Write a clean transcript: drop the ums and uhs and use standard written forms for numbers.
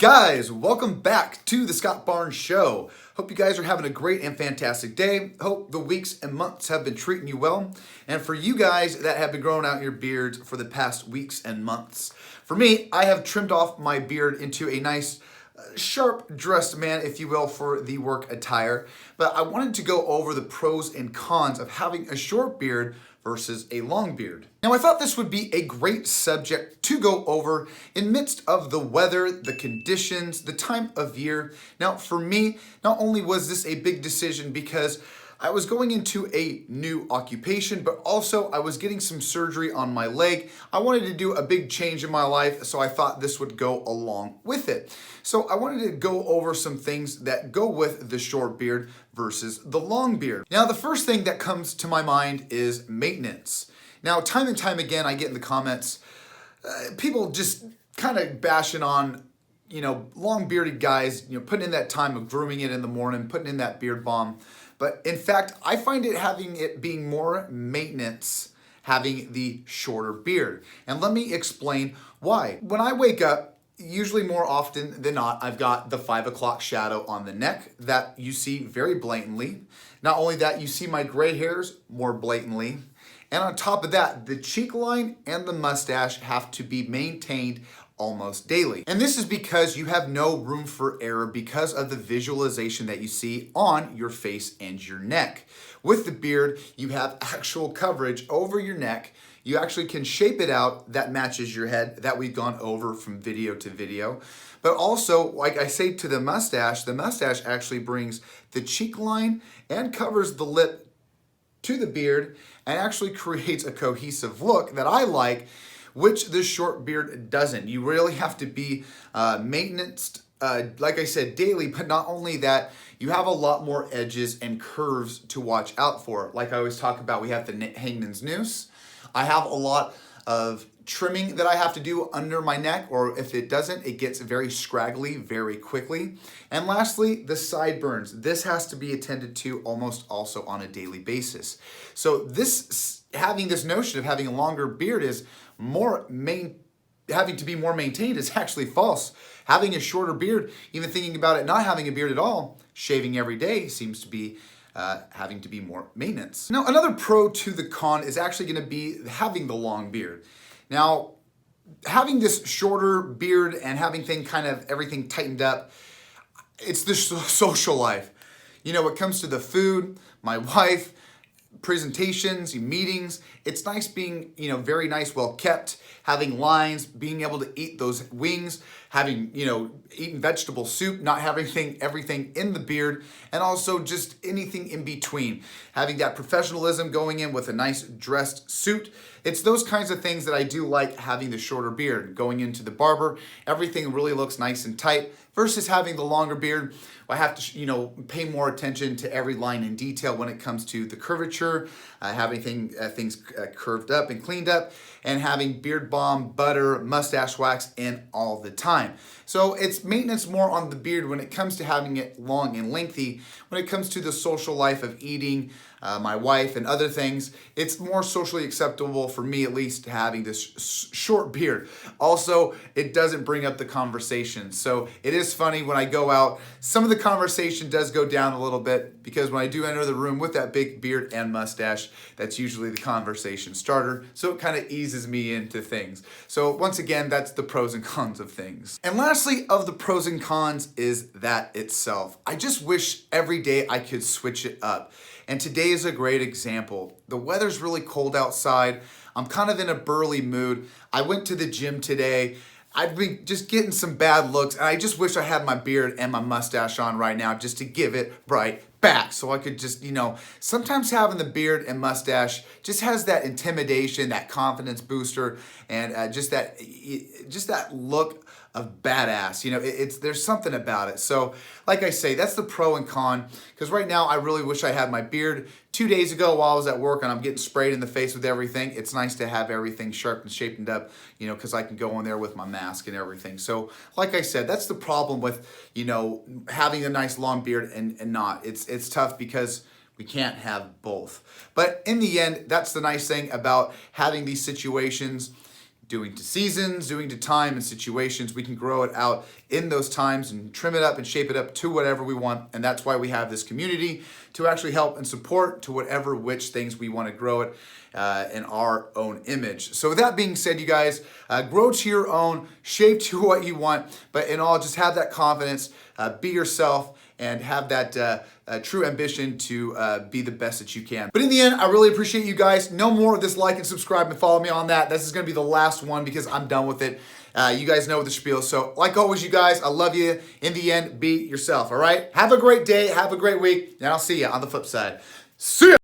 Guys, welcome back to the Scott Barnes Show. Hope you guys are having a great and fantastic day. Hope the weeks and months have been treating you well. And for you guys that have been growing out your beards for the past weeks and months. For me, I have trimmed off my beard into a nice sharp dressed man, if you will, for the work attire. But I wanted to go over the pros and cons of having a short beard versus a long beard. Now, I thought this would be a great subject to go over in midst of the weather, the conditions, the time of year. Now, for me, not only was this a big decision because I was going into a new occupation, but also I was getting some surgery on my leg. I wanted to do a big change in my life, so I thought this would go along with it. So I wanted to go over some things that go with the short beard versus the long beard. Now, the first thing that comes to my mind is maintenance. Now, time and time again, I get in the comments, people just kind of bashing on, long bearded guys, putting in that time of grooming it in the morning, putting in that beard balm. But in fact, I find it being more maintenance having the shorter beard. And let me explain why. When I wake up, usually more often than not, I've got the 5 o'clock shadow on the neck that you see very blatantly. Not only that, you see my gray hairs more blatantly. And on top of that, the cheek line and the mustache have to be maintained almost daily. And this is because you have no room for error because of the visualization that you see on your face and your neck. With the beard, you have actual coverage over your neck. You actually can shape it out that matches your head that we've gone over from video to video. But also, like I say to the mustache actually brings the cheek line and covers the lip to the beard and actually creates a cohesive look that I like, which the short beard doesn't. You really have to be maintenance, like I said, daily, but not only that, you have a lot more edges and curves to watch out for. Like I always talk about, we have the hangman's noose. I have a lot of trimming that I have to do under my neck, or if it doesn't, it gets very scraggly very quickly. And lastly, the sideburns. This has to be attended to almost also on a daily basis. So having this notion of having a longer beard is having to be more maintained is actually false. Having a shorter beard, even thinking about it not having a beard at all, shaving every day seems to be having to be more maintenance. Now, another pro to the con is actually going to be having the long beard. Now, having this shorter beard and having everything tightened up, it's the social life. It comes to the food, my wife, presentations, meetings, it's nice being, very nice, well kept, having lines, being able to eat those wings, having, eating vegetable soup, not having everything in the beard, and also just anything in between. Having that professionalism going in with a nice dressed suit. It's those kinds of things that I do like having the shorter beard. Going into the barber, everything really looks nice and tight versus having the longer beard. I have to, pay more attention to every line in detail when it comes to the curvature, having things curved up and cleaned up, and having beard balm, butter, mustache wax in all the time. So it's maintenance more on the beard when it comes to having it long and lengthy. When it comes to the social life of eating, my wife and other things, it's more socially acceptable for me, at least, having this short beard. Also, it doesn't bring up the conversation. So it is funny when I go out, some of the conversation does go down a little bit because when I do enter the room with that big beard and mustache, that's usually the conversation starter. So it kind of eases me into things. So once again, that's the pros and cons of things. And lastly, of the pros and cons is that itself. I just wish every day I could switch it up. And today is a great example. The weather's really cold outside. I'm kind of in a burly mood. I went to the gym today. I've been just getting some bad looks, and I just wish I had my beard and my mustache on right now just to give it right back. So I could just, sometimes having the beard and mustache just has that intimidation, that confidence booster, and just that look of badass. There's something about it. So like I say, that's the pro and con, because right now I really wish I had my beard. 2 days ago while I was at work and I'm getting sprayed in the face with everything, it's nice to have everything sharp and shaped up, because I can go in there with my mask and everything. So like I said, that's the problem with, having a nice long beard and not. It's tough because we can't have both. But in the end, that's the nice thing about having these situations. doing to seasons, doing to time and situations. We can grow it out in those times and trim it up and shape it up to whatever we want. And that's why we have this community to actually help and support to whatever which things we want to grow it in our own image. So with that being said, you guys, grow to your own, shape to what you want, but in all, just have that confidence, be yourself, and have that true ambition to be the best that you can. But in the end, I really appreciate you guys. No more of this like and subscribe and follow me on that. This is gonna be the last one because I'm done with it. You guys know the spiel. So like always, you guys, I love you. In the end, be yourself, all right? Have a great day, have a great week, and I'll see you on the flip side. See ya!